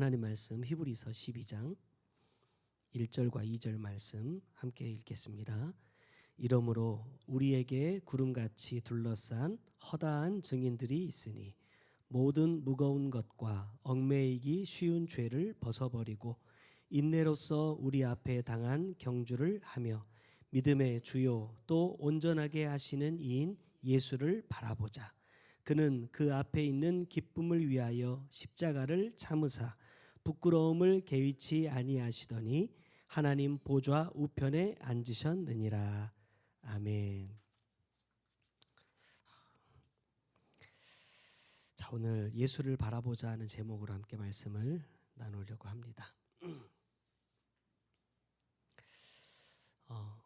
하나님 말씀 히브리서 12장 1절과 2절 말씀 함께 읽겠습니다. 이러므로 우리에게 구름같이 둘러싼 허다한 증인들이 있으니 모든 무거운 것과 얽매이기 쉬운 죄를 벗어버리고 인내로써 우리 앞에 당한 경주를 하며 믿음의 주요 또 온전하게 하시는 이인 예수를 바라보자. 그는 그 앞에 있는 기쁨을 위하여 십자가를 참으사 부끄러움을 개의치 아니하시더니 하나님 보좌 우편에 앉으셨느니라. 아멘. 자, 오늘 예수를 바라보자 하는 제목으로 함께 말씀을 나누려고 합니다.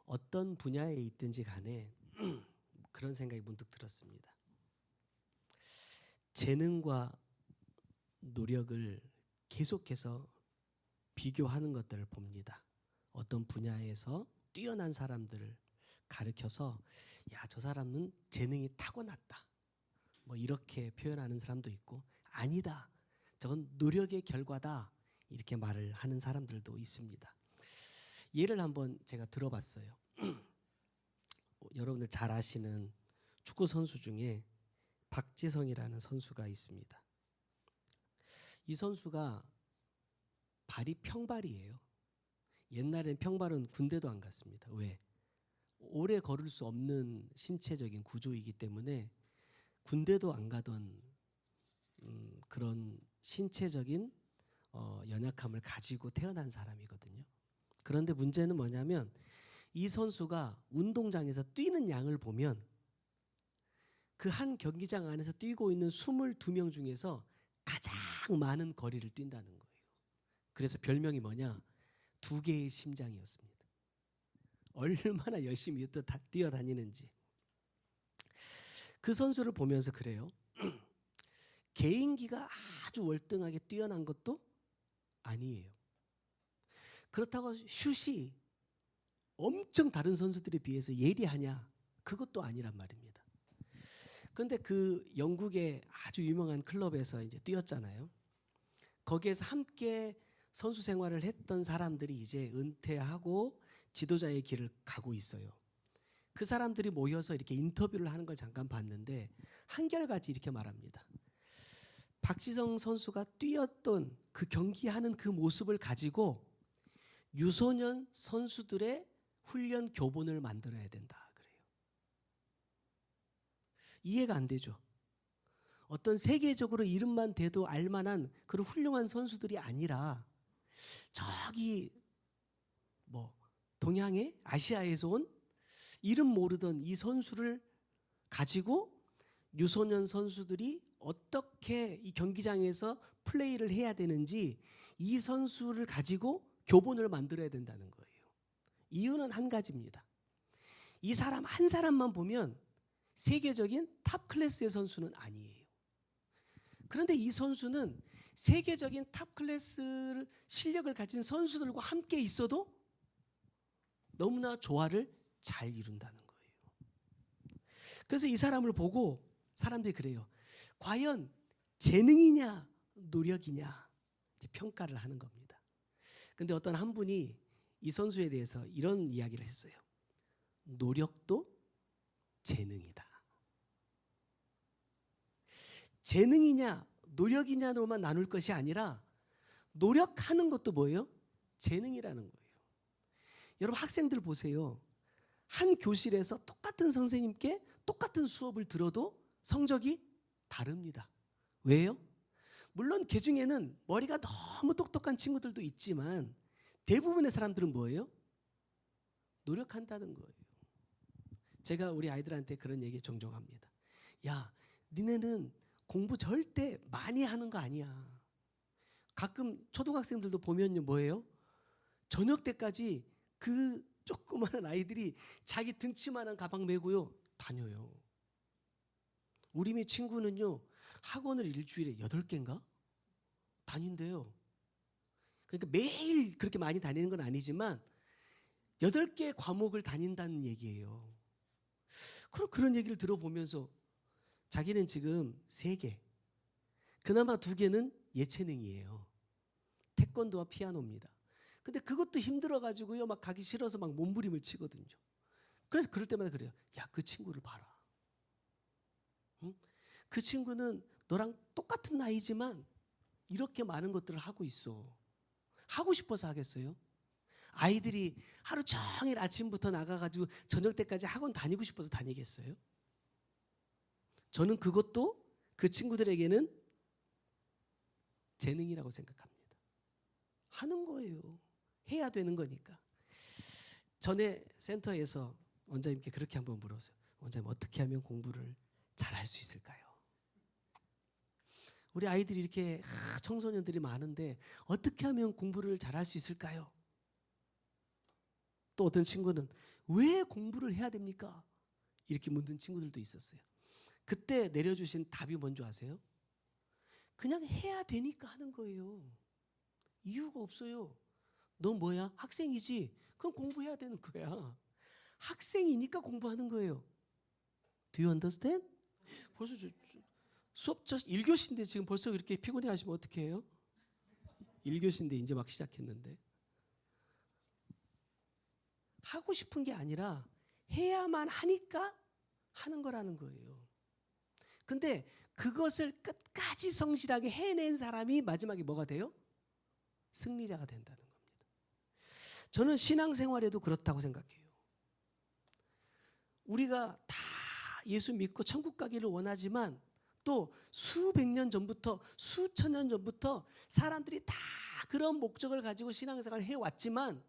어떤 분야에 있든지 간에 그런 생각이 문득 들었습니다. 재능과 노력을 계속해서 비교하는 것들을 봅니다. 어떤 분야에서 뛰어난 사람들을 가르쳐서 야, 저 사람은 재능이 타고났다, 뭐 이렇게 표현하는 사람도 있고, 아니다, 저건 노력의 결과다, 이렇게 말을 하는 사람들도 있습니다. 예를 한번 제가 들어봤어요. 여러분들 잘 아시는 축구 선수 중에 박지성이라는 선수가 있습니다. 이 선수가 발이 평발이에요. 옛날엔 평발은 군대도 안 갔습니다. 왜? 오래 걸을 수 없는 신체적인 구조이기 때문에 군대도 안 가던 그런 신체적인 연약함을 가지고 태어난 사람이거든요. 그런데 문제는 뭐냐면 이 선수가 운동장에서 뛰는 양을 보면 그 한 경기장 안에서 뛰고 있는 22명 중에서 가장 많은 거리를 뛴다는 거예요. 그래서 별명이 뭐냐? 2개의 심장이었습니다. 얼마나 열심히 뛰어다니는지. 그 선수를 보면서 그래요. 개인기가 아주 월등하게 뛰어난 것도 아니에요. 그렇다고 슛이 엄청 다른 선수들에 비해서 예리하냐? 그것도 아니란 말입니다. 그런데 그 영국의 아주 유명한 클럽에서 이제 뛰었잖아요. 거기에서 함께 선수 생활을 했던 사람들이 이제 은퇴하고 지도자의 길을 가고 있어요. 그 사람들이 모여서 이렇게 인터뷰를 하는 걸 잠깐 봤는데 한결같이 이렇게 말합니다. 박지성 선수가 뛰었던 그 경기하는 그 모습을 가지고 유소년 선수들의 훈련 교본을 만들어야 된다 그래요. 이해가 안 되죠. 어떤 세계적으로 이름만 대도 알만한 그런 훌륭한 선수들이 아니라 저기 동양의 아시아에서 온 이름 모르던 이 선수를 가지고 유소년 선수들이 어떻게 이 경기장에서 플레이를 해야 되는지 이 선수를 가지고 교본을 만들어야 된다는 거예요. 이유는 한 가지입니다. 이 사람 한 사람만 보면 세계적인 탑 클래스의 선수는 아니에요. 그런데 이 선수는 세계적인 탑 클래스 실력을 가진 선수들과 함께 있어도 너무나 조화를 잘 이룬다는 거예요. 그래서 이 사람을 보고 사람들이 그래요. 과연 재능이냐 노력이냐 이제 평가를 하는 겁니다. 그런데 어떤 한 분이 이 선수에 대해서 이런 이야기를 했어요. 노력도 재능이다. 재능이냐 노력이냐로만 나눌 것이 아니라 노력하는 것도 뭐예요? 재능이라는 거예요. 여러분 학생들 보세요. 한 교실에서 똑같은 선생님께 똑같은 수업을 들어도 성적이 다릅니다. 왜요? 물론 그 중에는 머리가 너무 똑똑한 친구들도 있지만 대부분의 사람들은 뭐예요? 노력한다는 거예요. 제가 우리 아이들한테 그런 얘기 종종 합니다. 야, 니네는 공부 절대 많이 하는 거 아니야. 가끔 초등학생들도 보면요 뭐예요? 저녁 때까지 그 조그마한 아이들이 자기 등치만한 가방 메고요 다녀요. 우리 미 친구는요 학원을 일주일에 8개인가 다닌대요. 그러니까 매일 그렇게 많이 다니는 건 아니지만 8개 과목을 다닌다는 얘기예요. 그런 얘기를 들어보면서 자기는 지금 3개, 그나마 2개는 예체능이에요. 태권도와 피아노입니다. 근데 그것도 힘들어가지고요, 막 가기 싫어서 막 몸부림을 치거든요. 그래서 그럴 때마다 그래요. 야, 그 친구를 봐라. 응? 그 친구는 너랑 똑같은 나이지만 이렇게 많은 것들을 하고 있어. 하고 싶어서 하겠어요? 아이들이 하루 종일 아침부터 나가가지고 저녁 때까지 학원 다니고 싶어서 다니겠어요? 저는 그것도 그 친구들에게는 재능이라고 생각합니다. 하는 거예요. 해야 되는 거니까. 전에 센터에서 원장님께 그렇게 한번 물었어요. 원장님, 어떻게 하면 공부를 잘할 수 있을까요? 우리 아이들이 이렇게 청소년들이 많은데 어떻게 하면 공부를 잘할 수 있을까요? 또 어떤 친구는 왜 공부를 해야 됩니까? 이렇게 묻는 친구들도 있었어요. 그때 내려주신 답이 뭔지 아세요? 그냥 해야 되니까 하는 거예요. 이유가 없어요. 너 뭐야? 학생이지? 그럼 공부해야 되는 거야. 학생이니까 공부하는 거예요. Do you understand? 벌써 수업 1교시인데 지금 벌써 이렇게 피곤해 하시면 어떻게 해요? 1교시인데 이제 막 시작했는데. 하고 싶은 게 아니라 해야만 하니까 하는 거라는 거예요. 근데 그것을 끝까지 성실하게 해낸 사람이 마지막에 뭐가 돼요? 승리자가 된다는 겁니다. 저는 신앙생활에도 그렇다고 생각해요. 우리가 다 예수 믿고 천국 가기를 원하지만 또 수백 년 전부터 수천 년 전부터 사람들이 다 그런 목적을 가지고 신앙생활을 해왔지만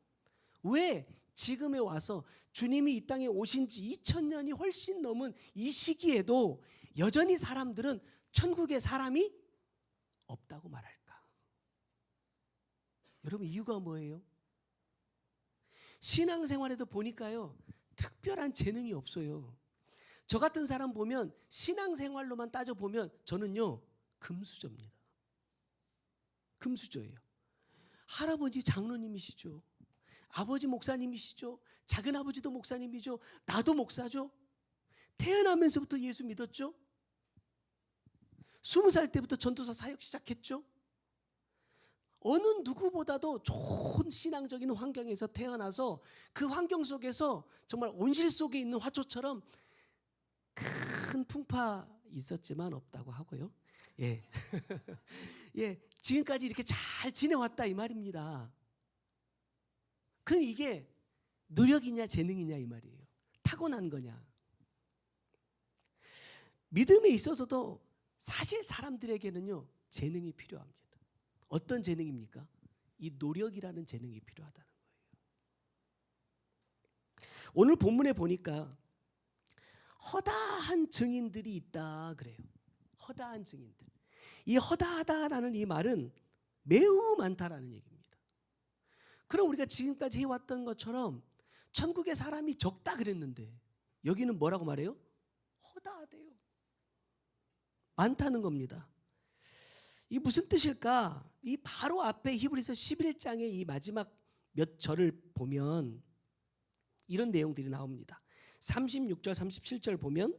왜 지금에 와서 주님이 이 땅에 오신 지 2000년이 훨씬 넘은 이 시기에도 여전히 사람들은 천국에 사람이 없다고 말할까? 여러분, 이유가 뭐예요? 신앙생활에도 보니까요, 특별한 재능이 없어요. 저 같은 사람 보면 신앙생활로만 따져보면 저는요, 금수저입니다. 금수저예요. 할아버지 장로님이시죠. 아버지 목사님이시죠. 작은아버지도 목사님이죠. 나도 목사죠. 태어나면서부터 예수 믿었죠. 20살 때부터 전도사 사역 시작했죠. 어느 누구보다도 좋은 신앙적인 환경에서 태어나서 그 환경 속에서 정말 온실 속에 있는 화초처럼 큰 풍파 있었지만 없다고 하고요. 예. 예, 지금까지 이렇게 잘 지내왔다 이 말입니다. 그럼 이게 노력이냐 재능이냐 이 말이에요. 타고난 거냐. 믿음에 있어서도 사실 사람들에게는요, 재능이 필요합니다. 어떤 재능입니까? 이 노력이라는 재능이 필요하다는 거예요. 오늘 본문에 보니까 허다한 증인들이 있다 그래요. 허다한 증인들. 이 허다하다라는 이 말은 매우 많다라는 얘기입니다. 그럼 우리가 지금까지 해왔던 것처럼 천국에 사람이 적다 그랬는데 여기는 뭐라고 말해요? 허다하대요. 많다는 겁니다. 이 무슨 뜻일까? 이 바로 앞에 히브리서 11장의 이 마지막 몇 절을 보면 이런 내용들이 나옵니다. 36절 37절 보면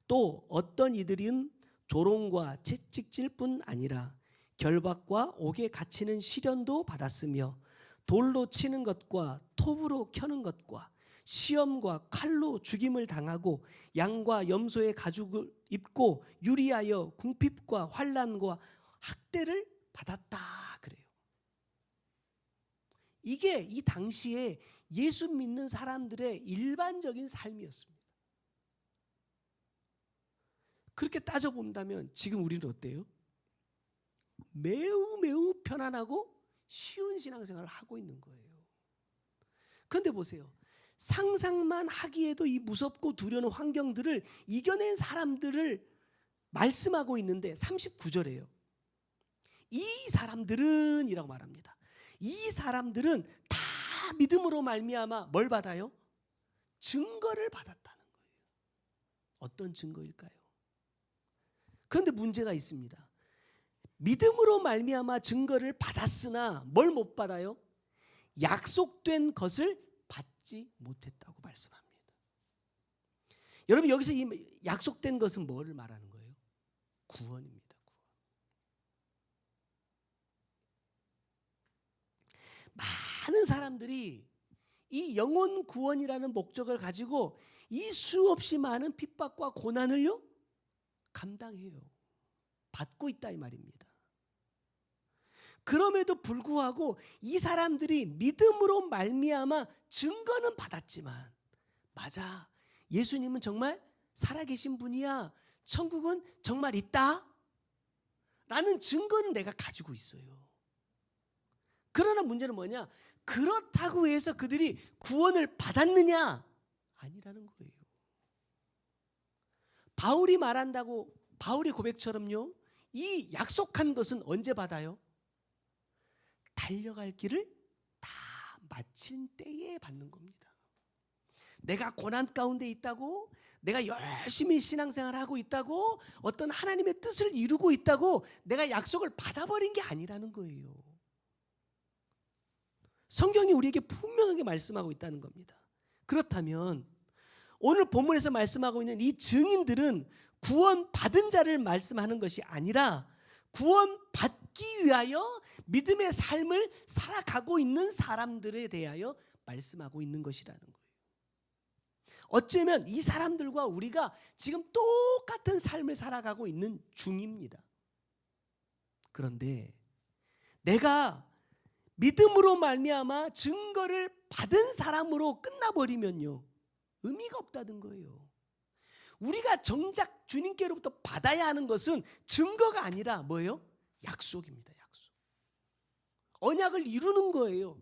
또 어떤 이들은 조롱과 채찍질 뿐 아니라 결박과 옥에 갇히는 시련도 받았으며 돌로 치는 것과 톱으로 켜는 것과 시험과 칼로 죽임을 당하고 양과 염소의 가죽을 입고 유리하여 궁핍과 환난과 학대를 받았다 그래요. 이게 이 당시에 예수 믿는 사람들의 일반적인 삶이었습니다. 그렇게 따져본다면 지금 우리는 어때요? 매우 편안하고 쉬운 신앙생활을 하고 있는 거예요. 그런데 보세요. 상상만 하기에도 이 무섭고 두려운 환경들을 이겨낸 사람들을 말씀하고 있는데 39절에요. 이 사람들은 이라고 말합니다. 이 사람들은 다 믿음으로 말미암아 뭘 받아요? 증거를 받았다는 거예요. 어떤 증거일까요? 그런데 문제가 있습니다. 믿음으로 말미암아 증거를 받았으나 뭘 못 받아요? 약속된 것을 받지 못했다고 말씀합니다. 여러분, 여기서 이 약속된 것은 뭐를 말하는 거예요? 구원입니다. 구원. 많은 사람들이 이 영혼 구원이라는 목적을 가지고 이 수없이 많은 핍박과 고난을요 감당해요. 받고 있다 이 말입니다. 그럼에도 불구하고 이 사람들이 믿음으로 말미암아 증거는 받았지만, 맞아, 예수님은 정말 살아계신 분이야, 천국은 정말 있다 라는 증거는 내가 가지고 있어요. 그러나 문제는 뭐냐? 그렇다고 해서 그들이 구원을 받았느냐? 아니라는 거예요. 바울이 말한다고, 바울의 고백처럼요, 이 약속한 것은 언제 받아요? 달려갈 길을 다 마친 때에 받는 겁니다. 내가 고난 가운데 있다고, 내가 열심히 신앙생활을 하고 있다고, 어떤 하나님의 뜻을 이루고 있다고 내가 약속을 받아버린 게 아니라는 거예요. 성경이 우리에게 분명하게 말씀하고 있다는 겁니다. 그렇다면 오늘 본문에서 말씀하고 있는 이 증인들은 구원받은 자를 말씀하는 것이 아니라 구원받기 위하여 믿음의 삶을 살아가고 있는 사람들에 대하여 말씀하고 있는 것이라는 거예요. 어쩌면 이 사람들과 우리가 지금 똑같은 삶을 살아가고 있는 중입니다. 그런데 내가 믿음으로 말미암아 증거를 받은 사람으로 끝나버리면요, 의미가 없다는 거예요. 우리가 정작 주님께로부터 받아야 하는 것은 증거가 아니라 뭐예요? 약속입니다. 약속. 언약을 이루는 거예요.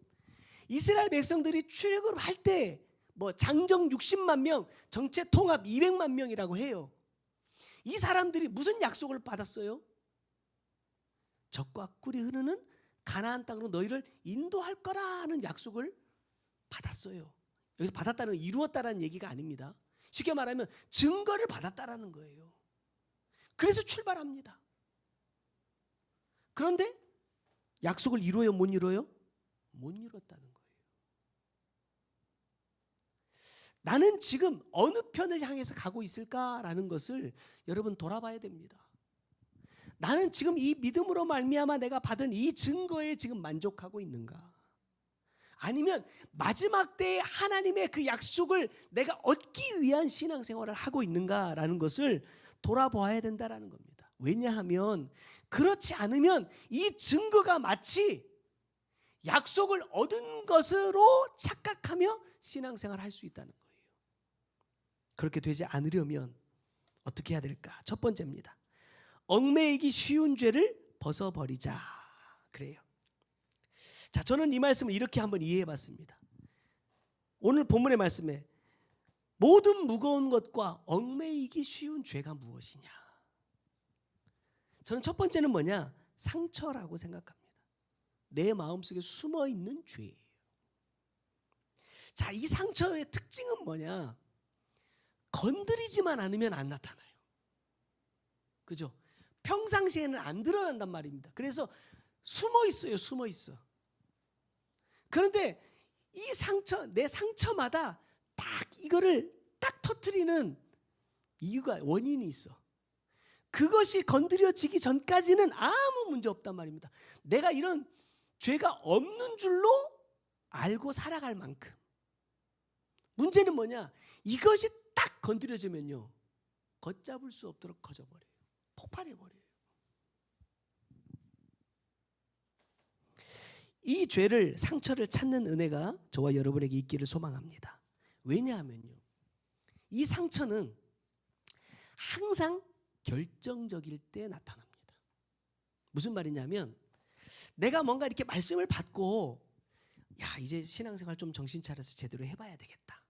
이스라엘 백성들이 출애굽을 할 때 장정 60만 명, 정체 통합 200만 명이라고 해요. 이 사람들이 무슨 약속을 받았어요? 젖과 꿀이 흐르는 가나안 땅으로 너희를 인도할 거라는 약속을 받았어요. 여기서 받았다는 건 이루었다라는 얘기가 아닙니다. 쉽게 말하면 증거를 받았다라는 거예요. 그래서 출발합니다. 그런데 약속을 이루어요, 못 이루어요? 못 이뤘다는 거예요. 나는 지금 어느 편을 향해서 가고 있을까라는 것을 여러분 돌아봐야 됩니다. 나는 지금 이 믿음으로 말미암아 내가 받은 이 증거에 지금 만족하고 있는가? 아니면 마지막 때에 하나님의 그 약속을 내가 얻기 위한 신앙생활을 하고 있는가라는 것을 돌아보아야 된다는 겁니다. 왜냐하면 그렇지 않으면 이 증거가 마치 약속을 얻은 것으로 착각하며 신앙생활을 할 수 있다는 거예요. 그렇게 되지 않으려면 어떻게 해야 될까? 첫 번째입니다. 얽매이기 쉬운 죄를 벗어버리자. 그래요. 자, 저는 이 말씀을 이렇게 한번 이해해 봤습니다. 오늘 본문의 말씀에 모든 무거운 것과 얽매이기 쉬운 죄가 무엇이냐? 저는 첫 번째는 뭐냐? 상처라고 생각합니다. 내 마음속에 숨어 있는 죄예요. 자, 이 상처의 특징은 뭐냐? 건드리지만 않으면 안 나타나요. 그죠? 평상시에는 안 드러난단 말입니다. 그래서 숨어 있어요. 숨어 있어. 그런데 이 상처, 내 상처마다 딱 이거를 딱 터뜨리는 이유가, 원인이 있어. 그것이 건드려지기 전까지는 아무 문제 없단 말입니다. 내가 이런 죄가 없는 줄로 알고 살아갈 만큼. 문제는 뭐냐? 이것이 딱 건드려지면요, 걷잡을 수 없도록 커져버려요. 폭발해버려요. 이 죄를, 상처를 찾는 은혜가 저와 여러분에게 있기를 소망합니다. 왜냐하면요, 이 상처는 항상 결정적일 때 나타납니다. 무슨 말이냐면, 내가 뭔가 이렇게 말씀을 받고, 야, 이제 신앙생활 좀 정신 차려서 제대로 해봐야 되겠다.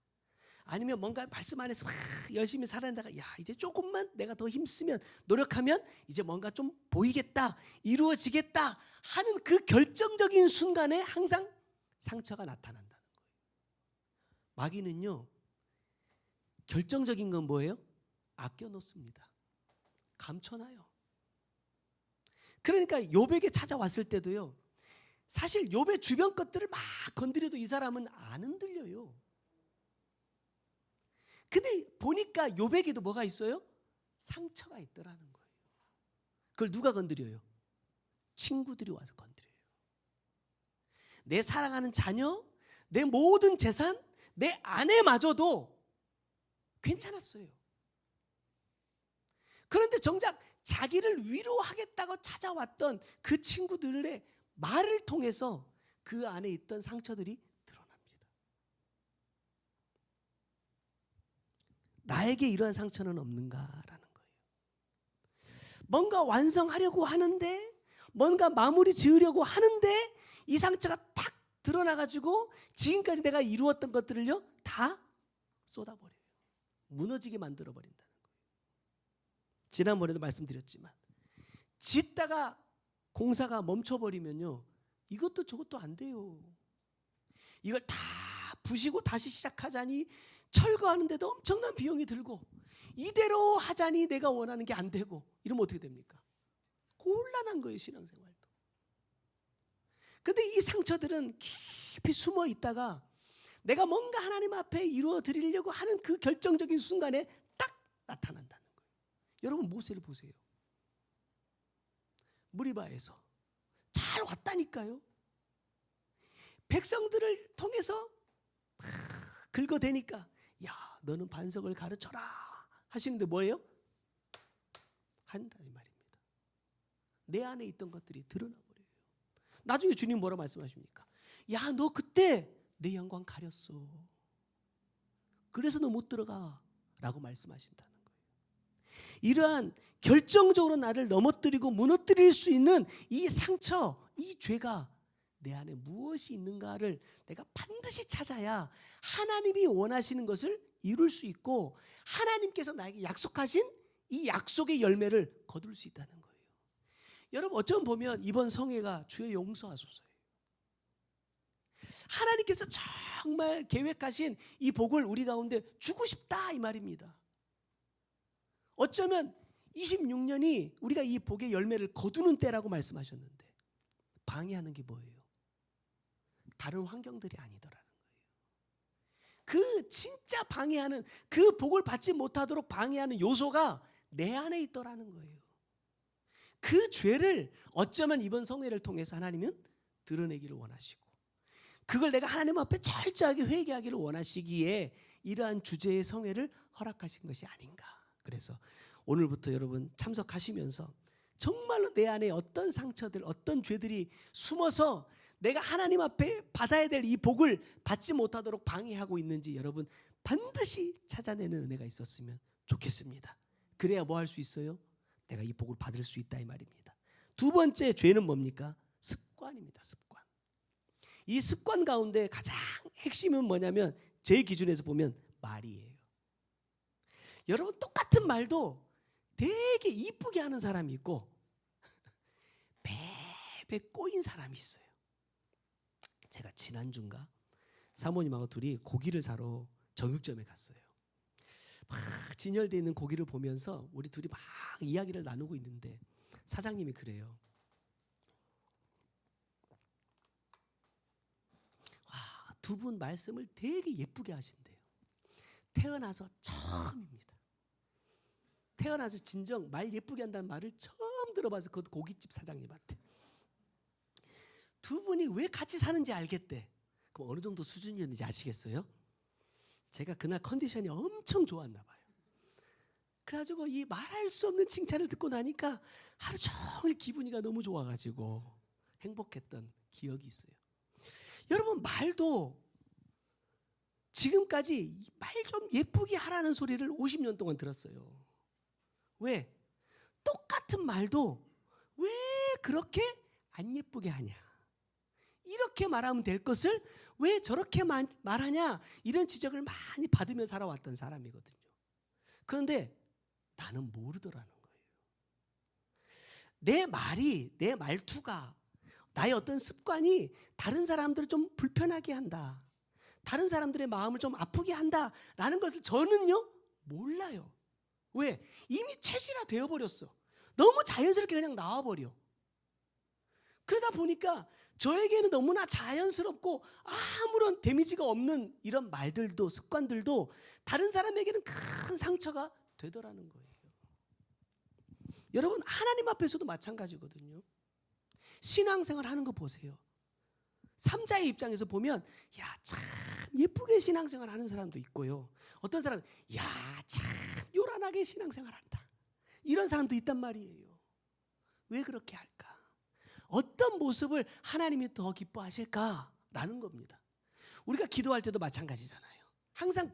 아니면 뭔가 말씀 안에서 열심히 살아내다가, 야, 이제 조금만 내가 더 힘쓰면, 노력하면 이제 뭔가 좀 보이겠다, 이루어지겠다 하는 그 결정적인 순간에 항상 상처가 나타난다는 거예요. 마귀는요, 결정적인 건 뭐예요? 아껴놓습니다. 감춰놔요. 그러니까 욥에게 찾아왔을 때도요, 사실 욥의 주변 것들을 막 건드려도 이 사람은 안 흔들려요. 근데 보니까 욥에게도 뭐가 있어요? 상처가 있더라는 거예요. 그걸 누가 건드려요? 친구들이 와서 건드려요. 내 사랑하는 자녀, 내 모든 재산, 내 아내마저도 괜찮았어요. 그런데 정작 자기를 위로하겠다고 찾아왔던 그 친구들의 말을 통해서 그 안에 있던 상처들이 드러납니다. 나에게 이러한 상처는 없는가라는 거예요. 뭔가 완성하려고 하는데, 뭔가 마무리 지으려고 하는데 이 상처가 탁 드러나가지고 지금까지 내가 이루었던 것들을요 다 쏟아버려요. 무너지게 만들어버린다는 거예요. 지난번에도 말씀드렸지만 짓다가 공사가 멈춰버리면요 이것도 저것도 안 돼요. 이걸 다 부시고 다시 시작하자니 철거하는데도 엄청난 비용이 들고, 이대로 하자니 내가 원하는 게 안 되고, 이러면 어떻게 됩니까? 곤란한 거예요, 신앙생활도. 근데 이 상처들은 깊이 숨어 있다가 내가 뭔가 하나님 앞에 이루어 드리려고 하는 그 결정적인 순간에 딱 나타난다는 거예요. 여러분 모세를 보세요. 무리바에서 잘 왔다니까요. 백성들을 통해서 막 긁어대니까 야 너는 반석을 가르쳐라 하시는데 뭐예요? 한다는 말입니다. 내 안에 있던 것들이 드러나버려요. 나중에 주님 뭐라 말씀하십니까? 야 너 그때 내 영광 가렸어. 그래서 너 못 들어가 라고 말씀하신다는 거예요. 이러한 결정적으로 나를 넘어뜨리고 무너뜨릴 수 있는 이 상처, 이 죄가 내 안에 무엇이 있는가를 내가 반드시 찾아야 하나님이 원하시는 것을 이룰 수 있고 하나님께서 나에게 약속하신 이 약속의 열매를 거둘 수 있다는 거예요. 여러분 어쩌면 보면 이번 성회가 주여 용서하소서예요. 하나님께서 정말 계획하신 이 복을 우리 가운데 주고 싶다 이 말입니다. 어쩌면 26년이 우리가 이 복의 열매를 거두는 때라고 말씀하셨는데 방해하는 게 뭐예요? 다른 환경들이 아니더라는 거예요. 그 진짜 방해하는, 그 복을 받지 못하도록 방해하는 요소가 내 안에 있더라는 거예요. 그 죄를 어쩌면 이번 성회를 통해서 하나님은 드러내기를 원하시고 그걸 내가 하나님 앞에 철저하게 회개하기를 원하시기에 이러한 주제의 성회를 허락하신 것이 아닌가. 그래서 오늘부터 여러분 참석하시면서 정말로 내 안에 어떤 상처들, 어떤 죄들이 숨어서 내가 하나님 앞에 받아야 될 이 복을 받지 못하도록 방해하고 있는지 여러분 반드시 찾아내는 은혜가 있었으면 좋겠습니다. 그래야 뭐 할 수 있어요? 내가 이 복을 받을 수 있다 이 말입니다. 두 번째 죄는 뭡니까? 습관입니다. 습관. 이 습관 가운데 가장 핵심은 뭐냐면 제 기준에서 보면 말이에요. 여러분 똑같은 말도 되게 이쁘게 하는 사람이 있고 베베 꼬인 사람이 있어요. 제가 지난주인가 사모님하고 둘이 고기를 사러 정육점에 갔어요. 막 진열되어 있는 고기를 보면서 우리 둘이 막 이야기를 나누고 있는데 사장님이 그래요. 와, 두 분 말씀을 되게 예쁘게 하신대요. 태어나서 처음입니다. 태어나서 진정 말 예쁘게 한다는 말을 처음 들어봐서 그것도 고깃집 사장님한테. 두 분이 왜 같이 사는지 알겠대. 그럼 어느 정도 수준이었는지 아시겠어요? 제가 그날 컨디션이 엄청 좋았나 봐요. 그래가지고 이 말할 수 없는 칭찬을 듣고 나니까 하루 종일 기분이가 너무 좋아가지고 행복했던 기억이 있어요. 여러분 말도 지금까지 말 좀 예쁘게 하라는 소리를 50년 동안 들었어요. 왜? 똑같은 말도 왜 그렇게 안 예쁘게 하냐? 이렇게 말하면 될 것을 왜 저렇게 말하냐? 이런 지적을 많이 받으며 살아왔던 사람이거든요. 그런데 나는 모르더라는 거예요. 내 말이, 내 말투가, 나의 어떤 습관이 다른 사람들을 좀 불편하게 한다. 다른 사람들의 마음을 좀 아프게 한다라는 것을 저는요 몰라요. 왜? 이미 체질화 되어버렸어. 너무 자연스럽게 그냥 나와버려. 그러다 보니까 저에게는 너무나 자연스럽고 아무런 데미지가 없는 이런 말들도 습관들도 다른 사람에게는 큰 상처가 되더라는 거예요. 여러분 하나님 앞에서도 마찬가지거든요. 신앙생활 하는 거 보세요. 삼자의 입장에서 보면 야, 참 예쁘게 신앙생활 하는 사람도 있고요. 어떤 사람은 야, 참 요란하게 신앙생활 한다. 이런 사람도 있단 말이에요. 왜 그렇게 할까? 어떤 모습을 하나님이 더 기뻐하실까라는 겁니다. 우리가 기도할 때도 마찬가지잖아요. 항상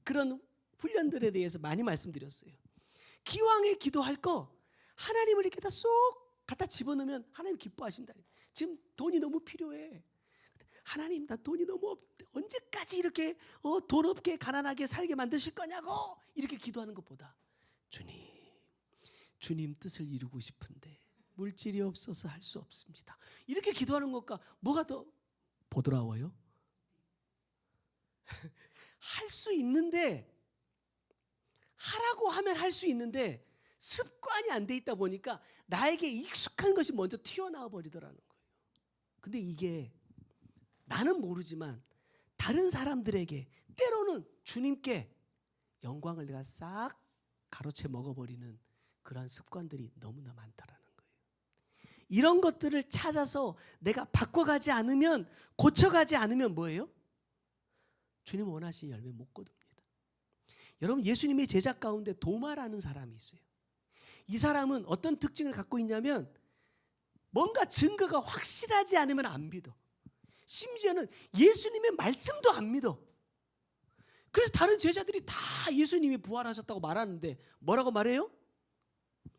그런 훈련들에 대해서 많이 말씀드렸어요. 기왕에 기도할 거 하나님을 이렇게 다 쏙 갖다 집어넣으면 하나님 기뻐하신다. 지금 돈이 너무 필요해. 하나님, 나 돈이 너무 없는데 언제까지 이렇게 돈 없게 가난하게 살게 만드실 거냐고 이렇게 기도하는 것보다 주님 뜻을 이루고 싶은데 물질이 없어서 할 수 없습니다. 이렇게 기도하는 것과 뭐가 더 보드라워요? 할 수 있는데, 하라고 하면 할 수 있는데 습관이 안 돼 있다 보니까 나에게 익숙한 것이 먼저 튀어나와 버리더라는 거예요. 근데 이게 나는 모르지만 다른 사람들에게 때로는 주님께 영광을 내가 싹 가로채 먹어버리는 그러한 습관들이 너무나 많다라는 거예요. 이런 것들을 찾아서 내가 바꿔가지 않으면, 고쳐가지 않으면 뭐예요? 주님 원하시는 열매 못 거둡니다. 여러분, 예수님의 제자 가운데 도마라는 사람이 있어요. 이 사람은 어떤 특징을 갖고 있냐면 뭔가 증거가 확실하지 않으면 안 믿어. 심지어는 예수님의 말씀도 안 믿어. 그래서 다른 제자들이 다 예수님이 부활하셨다고 말하는데 뭐라고 말해요?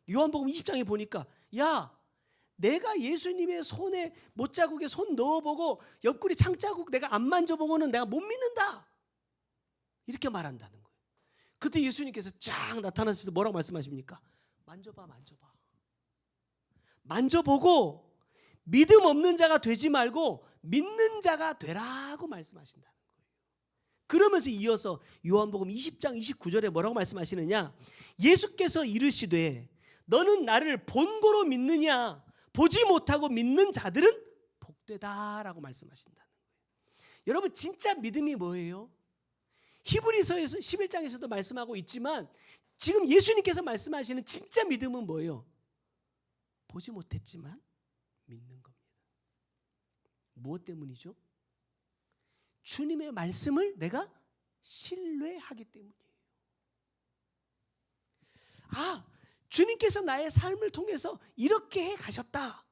요한복음 20장에 보니까 야, 내가 예수님의 손에 못자국에 손 넣어보고 옆구리 창자국 내가 안 만져보고는 내가 못 믿는다. 이렇게 말한다는 거예요. 그때 예수님께서 쫙 나타나셔서 뭐라고 말씀하십니까? 만져봐. 만져보고 믿음 없는 자가 되지 말고 믿는 자가 되라고 말씀하신다는 거예요. 그러면서 이어서 요한복음 20장 29절에 뭐라고 말씀하시느냐? 예수께서 이르시되 너는 나를 본고로 믿느냐? 보지 못하고 믿는 자들은 복되다라고 말씀하신다는 거예요. 여러분, 진짜 믿음이 뭐예요? 히브리서에서 11장에서도 말씀하고 있지만 지금 예수님께서 말씀하시는 진짜 믿음은 뭐예요? 보지 못했지만 믿는 겁니다. 무엇 때문이죠? 주님의 말씀을 내가 신뢰하기 때문이에요. 아, 주님께서 나의 삶을 통해서 이렇게 해 가셨다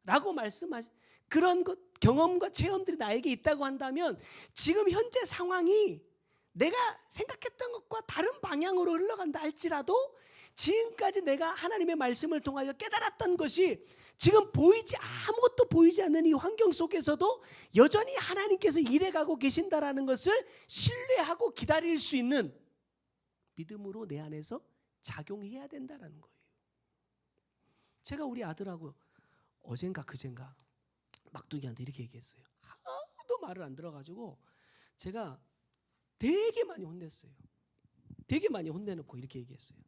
라고 말씀하신 그런 것, 경험과 체험들이 나에게 있다고 한다면 지금 현재 상황이 내가 생각했던 것과 다른 방향으로 흘러간다 할지라도 지금까지 내가 하나님의 말씀을 통하여 깨달았던 것이 지금 아무것도 보이지 않는 이 환경 속에서도 여전히 하나님께서 일해가고 계신다라는 것을 신뢰하고 기다릴 수 있는 믿음으로 내 안에서 작용해야 된다라는 거예요. 제가 우리 아들하고 어젠가 그젠가 막둥이한테 이렇게 얘기했어요. 하도 말을 안 들어가지고 제가 되게 많이 혼냈어요. 되게 많이 혼내놓고 이렇게 얘기했어요.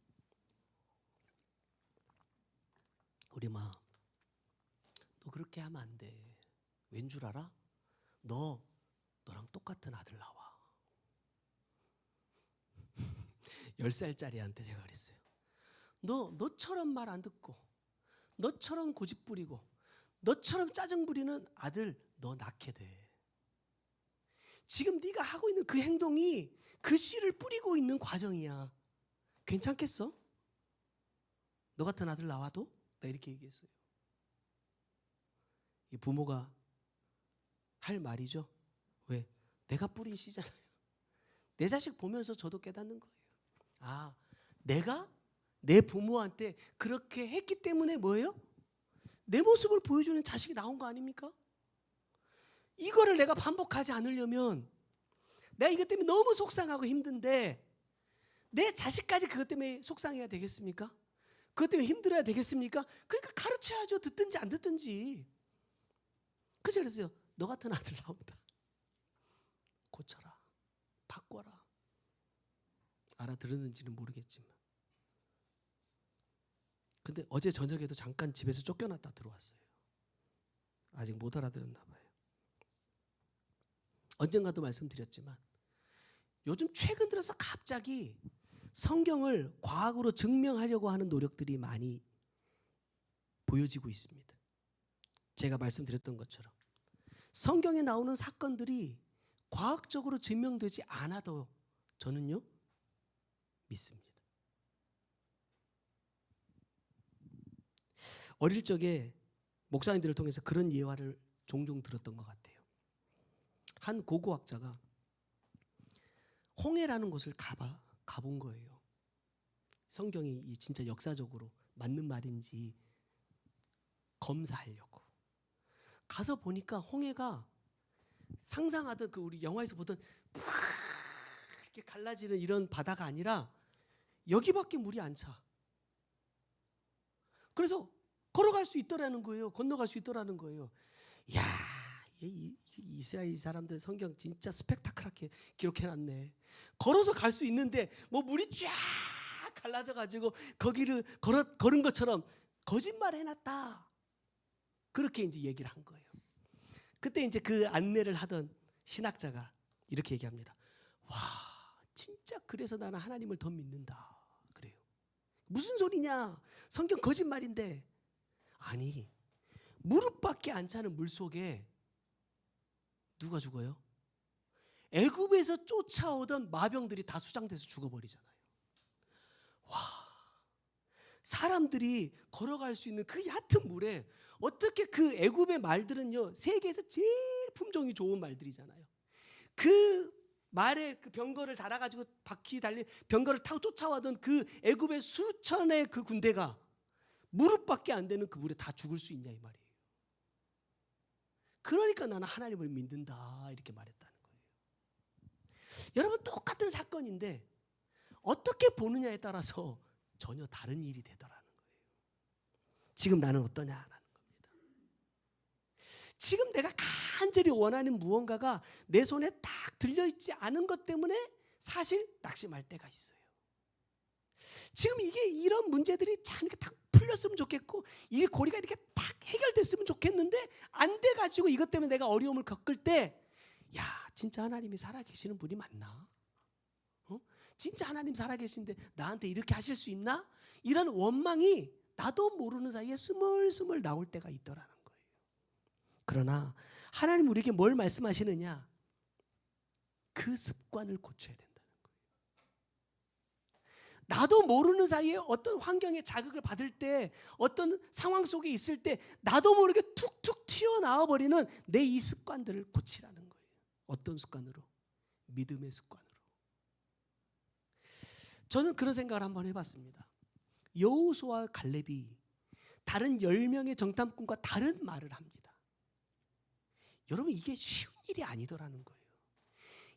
우리 마, 너 그렇게 하면 안 돼. 왠 줄 알아? 너랑 똑같은 아들 나와. 10살짜리한테 제가 그랬어요. 너처럼 말 안 듣고 너처럼 고집 부리고 너처럼 짜증 부리는 아들 너 낳게 돼. 지금 네가 하고 있는 그 행동이 그 씨를 뿌리고 있는 과정이야. 괜찮겠어? 너 같은 아들 나와도? 나 이렇게 얘기했어요. 이 부모가 할 말이죠. 왜? 내가 뿌린 씨잖아요. 내 자식 보면서 저도 깨닫는 거예요. 아, 내가 내 부모한테 그렇게 했기 때문에 뭐예요? 내 모습을 보여주는 자식이 나온 거 아닙니까? 이거를 내가 반복하지 않으려면 내가 이것 때문에 너무 속상하고 힘든데 내 자식까지 그것 때문에 속상해야 되겠습니까? 그것 때문에 힘들어야 되겠습니까? 그러니까 가르쳐야죠. 듣든지 안 듣든지. 그래서 그랬어요. 너 같은 아들 나온다. 고쳐라. 바꿔라. 알아들었는지는 모르겠지만. 근데 어제 저녁에도 잠깐 집에서 쫓겨났다 들어왔어요. 아직 못 알아들었나 봐요. 언젠가도 말씀드렸지만 요즘 최근 들어서 갑자기 성경을 과학으로 증명하려고 하는 노력들이 많이 보여지고 있습니다. 제가 말씀드렸던 것처럼 성경에 나오는 사건들이 과학적으로 증명되지 않아도 저는요 믿습니다. 어릴 적에 목사님들을 통해서 그런 예화를 종종 들었던 것 같아요. 한 고고학자가 홍해라는 곳을 가본 거예요. 성경이 진짜 역사적으로 맞는 말인지 검사하려고 가서 보니까 홍해가 상상하던 그 우리 영화에서 보던 이렇게 갈라지는 이런 바다가 아니라 여기밖에 물이 안 차. 그래서 걸어갈 수 있더라는 거예요. 건너갈 수 있더라는 거예요. 이야, 이스라엘 사람들 성경 진짜 스펙타클하게 기록해놨네. 걸어서 갈 수 있는데 뭐 물이 쫙 갈라져가지고 거기를 걸은 것처럼 거짓말 해놨다. 그렇게 이제 얘기를 한 거예요. 그때 이제 그 안내를 하던 신학자가 이렇게 얘기합니다. 와, 진짜 그래서 나는 하나님을 더 믿는다. 그래요. 무슨 소리냐? 성경 거짓말인데. 아니, 무릎밖에 안 차는 물 속에 누가 죽어요? 애굽에서 쫓아오던 마병들이 다 수장돼서 죽어버리잖아요. 와, 사람들이 걸어갈 수 있는 그 얕은 물에 어떻게 그 애굽의 말들은요 세계에서 제일 품종이 좋은 말들이잖아요. 그 말에 그 병거를 달아가지고 바퀴 달린 병거를 타고 쫓아와던 그 애굽의 수천의 그 군대가 무릎밖에 안 되는 그 물에 다 죽을 수 있냐 이 말이에요. 그러니까 나는 하나님을 믿는다 이렇게 말했다는 거예요. 여러분 똑같은 사건인데 어떻게 보느냐에 따라서 전혀 다른 일이 되더라는 거예요. 지금 나는 어떠냐라는 겁니다. 지금 내가 간절히 원하는 무언가가 내 손에 딱 들려있지 않은 것 때문에 사실 낙심할 때가 있어요. 지금 이런 문제들이 참 이렇게 딱 풀렸으면 좋겠고 이 고리가 이렇게 딱 해결됐으면 좋겠는데 안 돼가지고 이것 때문에 내가 어려움을 겪을 때 야, 진짜 하나님이 살아계시는 분이 맞나? 진짜 하나님 살아계신데 나한테 이렇게 하실 수 있나? 이런 원망이 나도 모르는 사이에 스멀스멀 나올 때가 있더라는 거예요. 그러나 하나님 우리에게 뭘 말씀하시느냐? 그 습관을 고쳐야 된다는 거예요. 나도 모르는 사이에 어떤 환경의 자극을 받을 때 어떤 상황 속에 있을 때 나도 모르게 툭툭 튀어나와 버리는 내 이 습관들을 고치라는 거예요. 어떤 습관으로? 믿음의 습관으로. 저는 그런 생각을 한번 해봤습니다. 여호수아와 갈렙이 다른 10명의 정탐꾼과 다른 말을 합니다. 여러분 이게 쉬운 일이 아니더라는 거예요.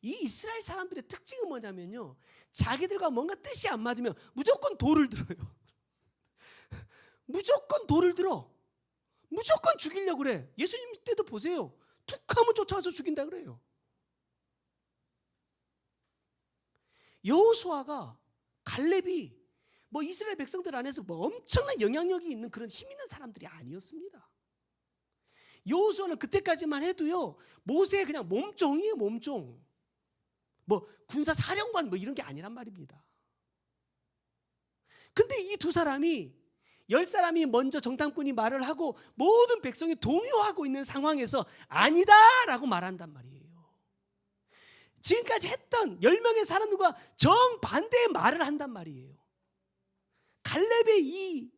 이 이스라엘 사람들의 특징은 뭐냐면요, 자기들과 뭔가 뜻이 안 맞으면 무조건 돌을 들어요. 무조건 돌을 들어. 무조건 죽이려고 그래. 예수님 때도 보세요. 툭 하면 쫓아와서 죽인다 그래요. 여호수아가 갈렙이 뭐 이스라엘 백성들 안에서 뭐 엄청난 영향력이 있는 그런 힘 있는 사람들이 아니었습니다. 여호수아는 그때까지만 해도요 모세의 그냥 몸종이에요. 몸종. 뭐 군사 사령관 뭐 이런 게 아니란 말입니다. 근데 이 두 사람이 10사람이 먼저 정탐꾼이 말을 하고 모든 백성이 동요하고 있는 상황에서 아니다라고 말한단 말이에요. 지금까지 했던 10명의 사람들과 정반대의 말을 한단 말이에요. 갈렙의 이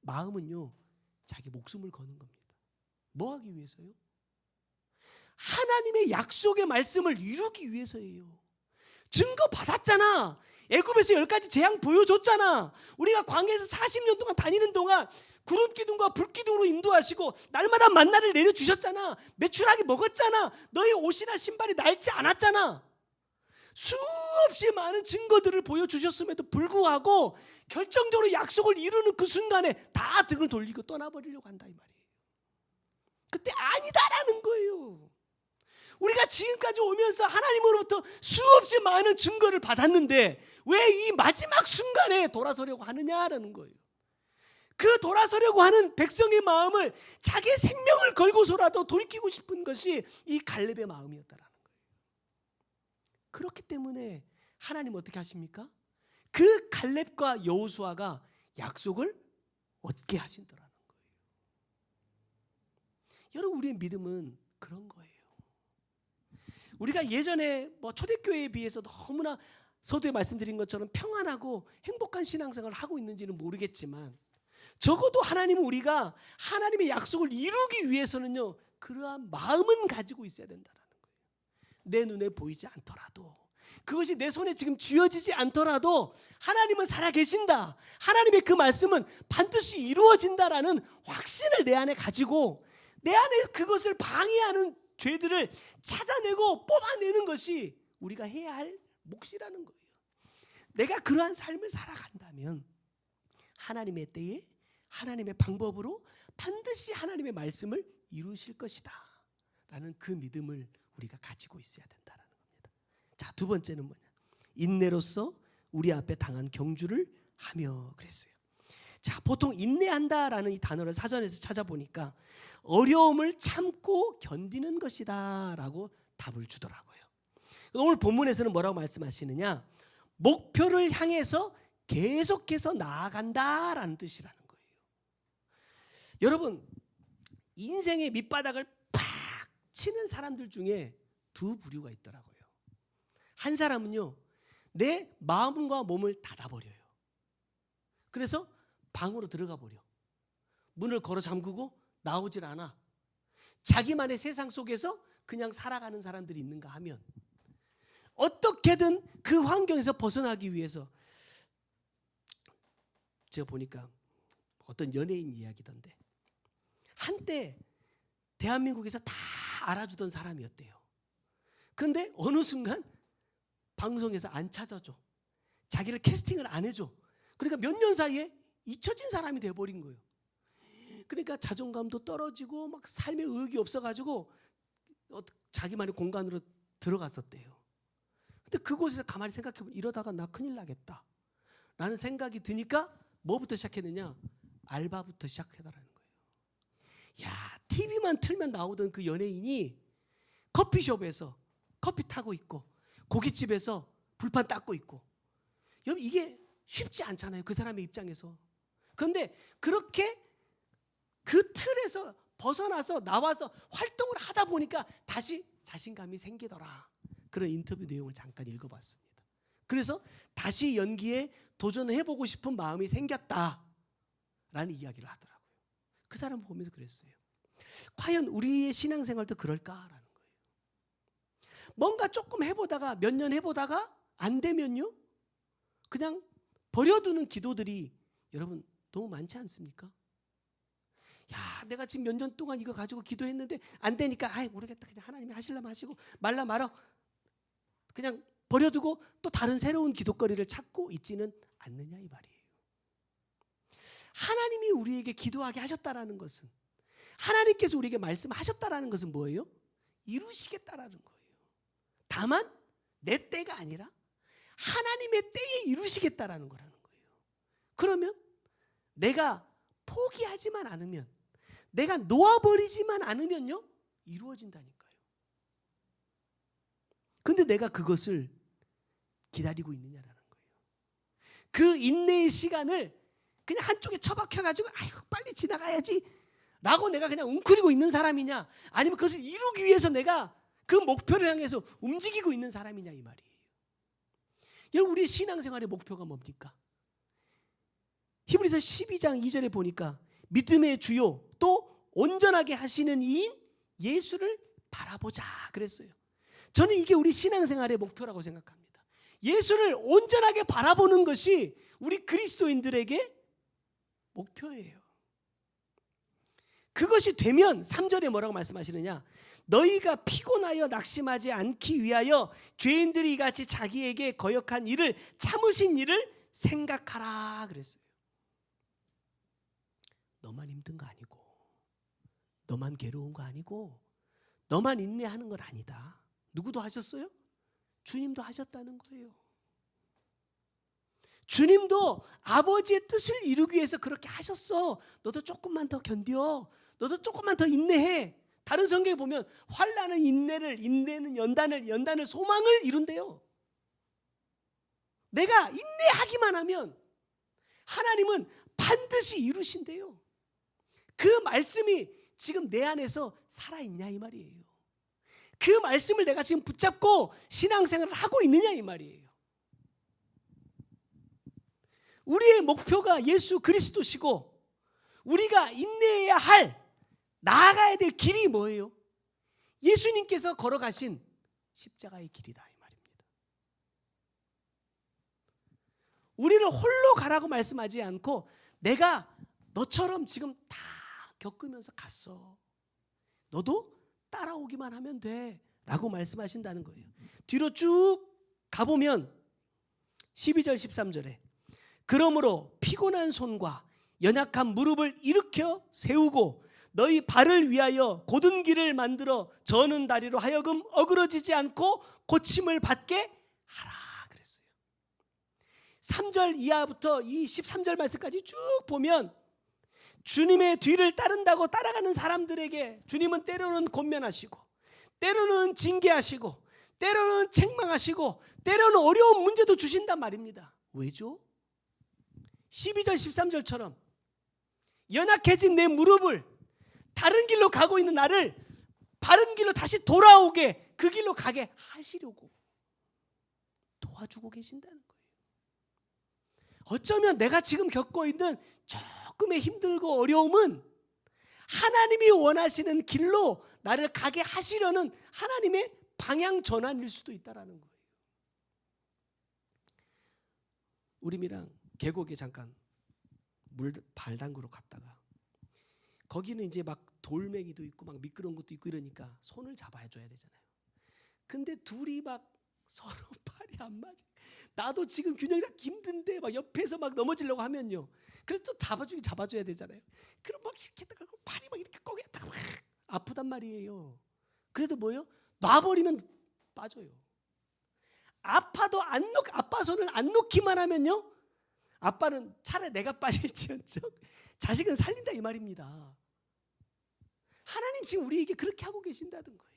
마음은요 자기 목숨을 거는 겁니다. 뭐 하기 위해서요? 하나님의 약속의 말씀을 이루기 위해서예요. 증거 받았잖아. 애굽에서 10가지 재앙 보여줬잖아. 우리가 광야에서 40년 동안 다니는 동안 구름 기둥과 불 기둥으로 인도하시고 날마다 만나를 내려주셨잖아. 메추라기 먹었잖아. 너희 옷이나 신발이 낡지 않았잖아. 수없이 많은 증거들을 보여주셨음에도 불구하고 결정적으로 약속을 이루는 그 순간에 다 등을 돌리고 떠나버리려고 한다 이 말이에요. 그때 아니다라는 거예요. 우리가 지금까지 오면서 하나님으로부터 수없이 많은 증거를 받았는데 왜 이 마지막 순간에 돌아서려고 하느냐라는 거예요. 그 돌아서려고 하는 백성의 마음을 자기의 생명을 걸고서라도 돌이키고 싶은 것이 이 갈렙의 마음이었다라는 거예요. 그렇기 때문에 하나님 어떻게 하십니까? 그 갈렙과 여호수아가 약속을 얻게 하신다라는 거예요. 여러분 우리의 믿음은 그런 거예요. 우리가 예전에 뭐 초대교회에 비해서 너무나 서두에 말씀드린 것처럼 평안하고 행복한 신앙생활을 하고 있는지는 모르겠지만 적어도 하나님은 우리가 하나님의 약속을 이루기 위해서는요, 그러한 마음은 가지고 있어야 된다는 거예요. 내 눈에 보이지 않더라도, 그것이 내 손에 지금 쥐어지지 않더라도 하나님은 살아계신다, 하나님의 그 말씀은 반드시 이루어진다라는 확신을 내 안에 가지고 내 안에 그것을 방해하는 죄들을 찾아내고 뽑아내는 것이 우리가 해야 할 몫이라는 거예요. 내가 그러한 삶을 살아간다면 하나님의 때에 하나님의 방법으로 반드시 하나님의 말씀을 이루실 것이다 라는 그 믿음을 우리가 가지고 있어야 된다는 겁니다. 자, 두 번째는 뭐냐? 인내로서 우리 앞에 당한 경주를 하며 그랬어요. 자, 보통 인내한다라는 이 단어를 사전에서 찾아보니까 어려움을 참고 견디는 것이다 라고 답을 주더라고요. 오늘 본문에서는 뭐라고 말씀하시느냐? 목표를 향해서 계속해서 나아간다라는 뜻이라는 거예요. 여러분, 인생의 밑바닥을 팍 치는 사람들 중에 두 부류가 있더라고요. 한 사람은요, 내 마음과 몸을 닫아버려요. 그래서 방으로 들어가 버려. 문을 걸어 잠그고 나오질 않아. 자기만의 세상 속에서 그냥 살아가는 사람들이 있는가 하면 어떻게든 그 환경에서 벗어나기 위해서, 제가 보니까 어떤 연예인 이야기던데 한때 대한민국에서 다 알아주던 사람이었대요. 근데 어느 순간 방송에서 안 찾아줘. 자기를 캐스팅을 안 해줘. 그러니까 몇 년 사이에 잊혀진 사람이 돼버린 거예요. 그러니까 자존감도 떨어지고 막 삶에 의욕이 없어가지고 자기만의 공간으로 들어갔었대요. 근데 그곳에서 가만히 생각해보면 이러다가 나 큰일 나겠다 라는 생각이 드니까 뭐부터 시작했느냐? 알바부터 시작해달라는 거예요. 야, TV만 틀면 나오던 그 연예인이 커피숍에서 커피 타고 있고 고깃집에서 불판 닦고 있고, 여러분 이게 쉽지 않잖아요, 그 사람의 입장에서. 그런데 그렇게 그 틀에서 벗어나서 나와서 활동을 하다 보니까 다시 자신감이 생기더라. 그런 인터뷰 내용을 잠깐 읽어봤습니다. 그래서 다시 연기에 도전해보고 싶은 마음이 생겼다라는 이야기를 하더라고요. 그 사람 보면서 그랬어요. 과연 우리의 신앙생활도 그럴까라는 거예요. 뭔가 조금 해보다가 몇 년 해보다가 안 되면요, 그냥 버려두는 기도들이 여러분 너무 많지 않습니까? 야, 내가 지금 몇 년 동안 이거 가지고 기도했는데 안 되니까 아이 모르겠다, 그냥 하나님이 하시려면 하시고 말라 말아, 그냥 버려두고 또 다른 새로운 기도거리를 찾고 있지는 않느냐 이 말이에요. 하나님이 우리에게 기도하게 하셨다라는 것은, 하나님께서 우리에게 말씀하셨다라는 것은 뭐예요? 이루시겠다라는 거예요. 다만 내 때가 아니라 하나님의 때에 이루시겠다라는 거라는 거예요. 그러면 내가 포기하지만 않으면, 내가 놓아버리지만 않으면요, 이루어진다니까요. 근데 내가 그것을 기다리고 있느냐라는 거예요. 그 인내의 시간을 그냥 한쪽에 처박혀가지고 아이고 빨리 지나가야지 라고 내가 그냥 웅크리고 있는 사람이냐, 아니면 그것을 이루기 위해서 내가 그 목표를 향해서 움직이고 있는 사람이냐 이 말이에요. 여러분, 우리 신앙생활의 목표가 뭡니까? 히브리서 12장 2절에 보니까 믿음의 주요 또 온전하게 하시는 이인 예수를 바라보자 그랬어요. 저는 이게 우리 신앙생활의 목표라고 생각합니다. 예수를 온전하게 바라보는 것이 우리 그리스도인들에게 목표예요. 그것이 되면 3절에 뭐라고 말씀하시느냐? 너희가 피곤하여 낙심하지 않기 위하여 죄인들이 이같이 자기에게 거역한 일을 참으신 일을 생각하라 그랬어요. 너만 힘든 거 아니고, 너만 괴로운 거 아니고, 너만 인내하는 건 아니다. 누구도 하셨어요? 주님도 하셨다는 거예요. 주님도 아버지의 뜻을 이루기 위해서 그렇게 하셨어. 너도 조금만 더 견뎌. 너도 조금만 더 인내해. 다른 성경에 보면 환난은 인내를, 인내는 연단을, 연단을 소망을 이룬대요. 내가 인내하기만 하면 하나님은 반드시 이루신대요. 그 말씀이 지금 내 안에서 살아있냐 이 말이에요. 그 말씀을 내가 지금 붙잡고 신앙생활을 하고 있느냐 이 말이에요. 우리의 목표가 예수 그리스도시고 우리가 인내해야 할, 나아가야 될 길이 뭐예요? 예수님께서 걸어가신 십자가의 길이다 이 말입니다. 우리를 홀로 가라고 말씀하지 않고 내가 너처럼 지금 다 겪으면서 갔어. 너도 따라오기만 하면 돼 라고 말씀하신다는 거예요. 뒤로 쭉 가보면 12절 13절에 그러므로 피곤한 손과 연약한 무릎을 일으켜 세우고 너희 발을 위하여 곧은 길을 만들어 저는 다리로 하여금 어그러지지 않고 고침을 받게 하라 그랬어요. 3절 이하부터 이 13절 말씀까지 쭉 보면 주님의 뒤를 따른다고 따라가는 사람들에게 주님은 때로는 권면하시고 때로는 징계하시고 때로는 책망하시고 때로는 어려운 문제도 주신단 말입니다. 왜죠? 12절 13절처럼 연약해진 내 무릎을 다른 길로 가고 있는 나를 바른 길로 다시 돌아오게 그 길로 가게 하시려고 도와주고 계신다는 거예요. 어쩌면 내가 지금 겪고 있는 조금의 힘들고 어려움은 하나님이 원하시는 길로 나를 가게 하시려는 하나님의 방향 전환일 수도 있다는 거예요. 우리랑 계곡에 잠깐 발 담그러 갔다가 거기는 이제 막 돌멩이도 있고 막 미끄러운 것도 있고 이러니까 손을 잡아줘야 되잖아요. 근데 둘이 막 서로 팔이 안 맞아. 나도 지금 균형 잡기 힘든데 막 옆에서 막 넘어지려고 하면요. 그래도 또 잡아줘야 되잖아요. 그럼 막 이렇게 했다가 팔이 막 이렇게 꺼겠다가 막 아프단 말이에요. 그래도 뭐예요? 놔버리면 빠져요. 아파도 아빠 손을 안 놓기만 하면요. 아빠는 차라리 내가 빠질지언정 자식은 살린다 이 말입니다. 하나님 지금 우리에게 그렇게 하고 계신다는 거예요.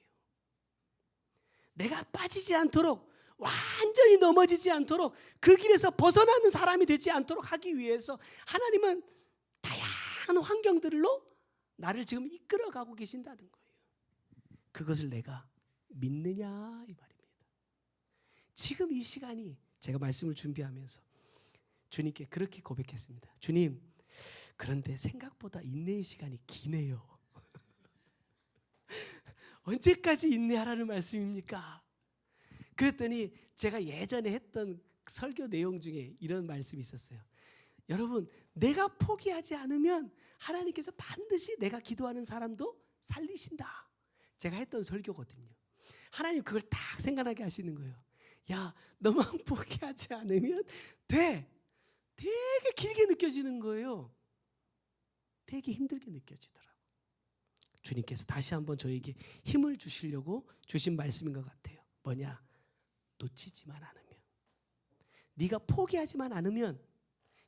내가 빠지지 않도록, 완전히 넘어지지 않도록, 그 길에서 벗어나는 사람이 되지 않도록 하기 위해서 하나님은 다양한 환경들로 나를 지금 이끌어가고 계신다는 거예요. 그것을 내가 믿느냐 이 말입니다. 지금 이 시간이 제가 말씀을 준비하면서 주님께 그렇게 고백했습니다. 주님, 그런데 생각보다 인내의 시간이 기네요. 언제까지 인내하라는 말씀입니까? 그랬더니 제가 예전에 했던 설교 내용 중에 이런 말씀이 있었어요. 여러분, 내가 포기하지 않으면 하나님께서 반드시 내가 기도하는 사람도 살리신다. 제가 했던 설교거든요. 하나님 그걸 딱 생각나게 하시는 거예요. 야, 너만 포기하지 않으면 돼. 되게 길게 느껴지는 거예요. 되게 힘들게 느껴지더라고요. 주님께서 다시 한번 저에게 힘을 주시려고 주신 말씀인 것 같아요. 뭐냐? 놓치지만 않으면, 네가 포기하지만 않으면,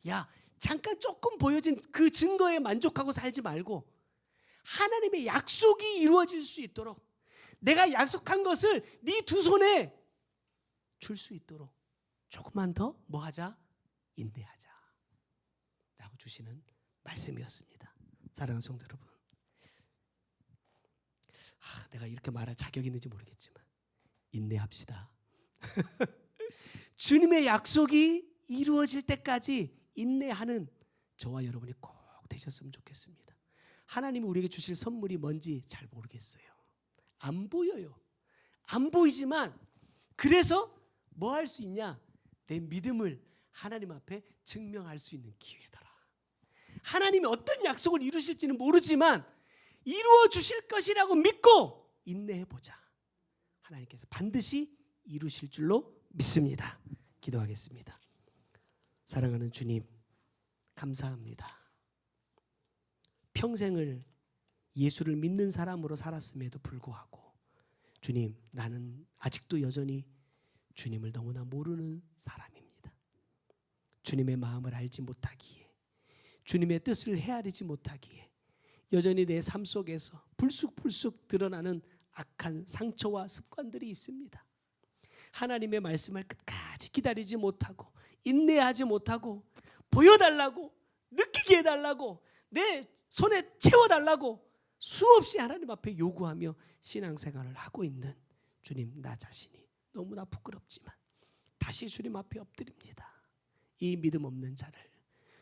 야, 잠깐 조금 보여진 그 증거에 만족하고 살지 말고 하나님의 약속이 이루어질 수 있도록, 내가 약속한 것을 네 두 손에 줄 수 있도록 조금만 더 뭐 하자? 인내하자 라고 주시는 말씀이었습니다. 사랑하는 성도 여러분, 내가 이렇게 말할 자격이 있는지 모르겠지만 인내합시다. 주님의 약속이 이루어질 때까지 인내하는 저와 여러분이 꼭 되셨으면 좋겠습니다. 하나님이 우리에게 주실 선물이 뭔지 잘 모르겠어요. 안 보여요. 안 보이지만 그래서 뭐 할 수 있냐? 내 믿음을 하나님 앞에 증명할 수 있는 기회더라. 하나님이 어떤 약속을 이루실지는 모르지만 이루어 주실 것이라고 믿고 인내해보자. 하나님께서 반드시 이루실 줄로 믿습니다. 기도하겠습니다. 사랑하는 주님, 감사합니다. 평생을 예수를 믿는 사람으로 살았음에도 불구하고 주님, 나는 아직도 여전히 주님을 너무나 모르는 사람입니다. 주님의 마음을 알지 못하기에, 주님의 뜻을 헤아리지 못하기에 여전히 내 삶 속에서 불쑥불쑥 드러나는 악한 상처와 습관들이 있습니다. 하나님의 말씀을 끝까지 기다리지 못하고 인내하지 못하고 보여달라고, 느끼게 해달라고, 내 손에 채워달라고 수없이 하나님 앞에 요구하며 신앙생활을 하고 있는 주님, 나 자신이 너무나 부끄럽지만 다시 주님 앞에 엎드립니다. 이 믿음 없는 자를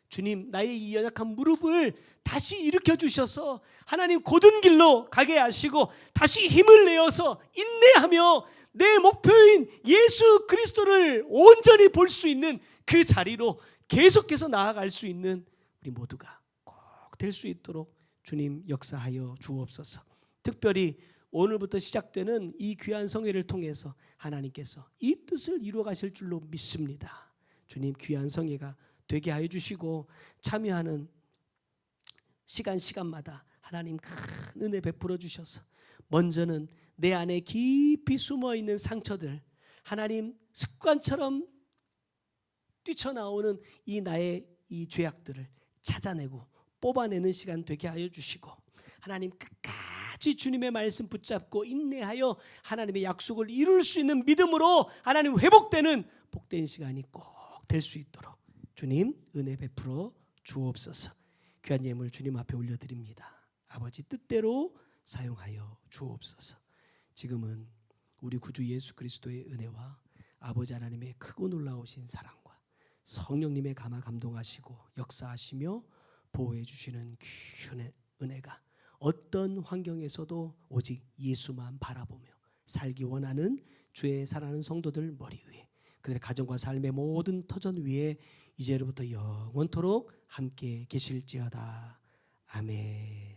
주님, 나의 이 연약한 무릎을 다시 일으켜 주셔서 하나님 곧은 길로 가게 하시고 다시 힘을 내어서 인내하며 내 목표인 예수 그리스도를 온전히 볼 수 있는 그 자리로 계속해서 나아갈 수 있는 우리 모두가 꼭 될 수 있도록 주님 역사하여 주옵소서. 특별히 오늘부터 시작되는 이 귀한 성회를 통해서 하나님께서 이 뜻을 이루어 가실 줄로 믿습니다. 주님, 귀한 성회가 되게 하여 주시고 참여하는 시간마다 하나님 큰 은혜 베풀어 주셔서 먼저는 내 안에 깊이 숨어 있는 상처들, 하나님 습관처럼 뛰쳐나오는 이 나의 이 죄악들을 찾아내고 뽑아내는 시간 되게 하여 주시고, 하나님 끝까지 주님의 말씀 붙잡고 인내하여 하나님의 약속을 이룰 수 있는 믿음으로 하나님 회복되는 복된 시간이 꼭 될 수 있도록 주님 은혜 베풀어 주옵소서. 귀한 예물 주님 앞에 올려드립니다. 아버지 뜻대로 사용하여 주옵소서. 지금은 우리 구주 예수 그리스도의 은혜와 아버지 하나님의 크고 놀라우신 사랑과 성령님의 감화 감동하시고 역사하시며 보호해 주시는 귀한 은혜가 어떤 환경에서도 오직 예수만 바라보며 살기 원하는 주의 사랑하는 성도들 머리 위에, 그들의 가정과 삶의 모든 터전 위에 이제로부터 영원토록 함께 계실지어다. 아멘.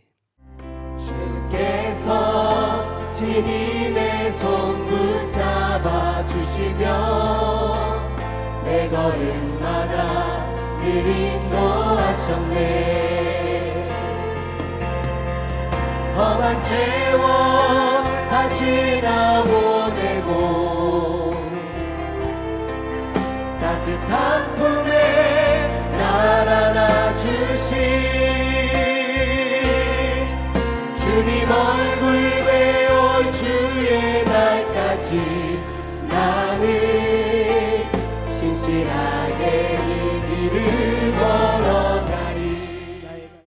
주께서 친히 내 손 붙잡아 주시며 내 걸음마다 늘 인도하셨네. 험한 세월 다 지나보내고 따뜻한 품에 날 안아주신 주님 얼굴 배울 주의 날까지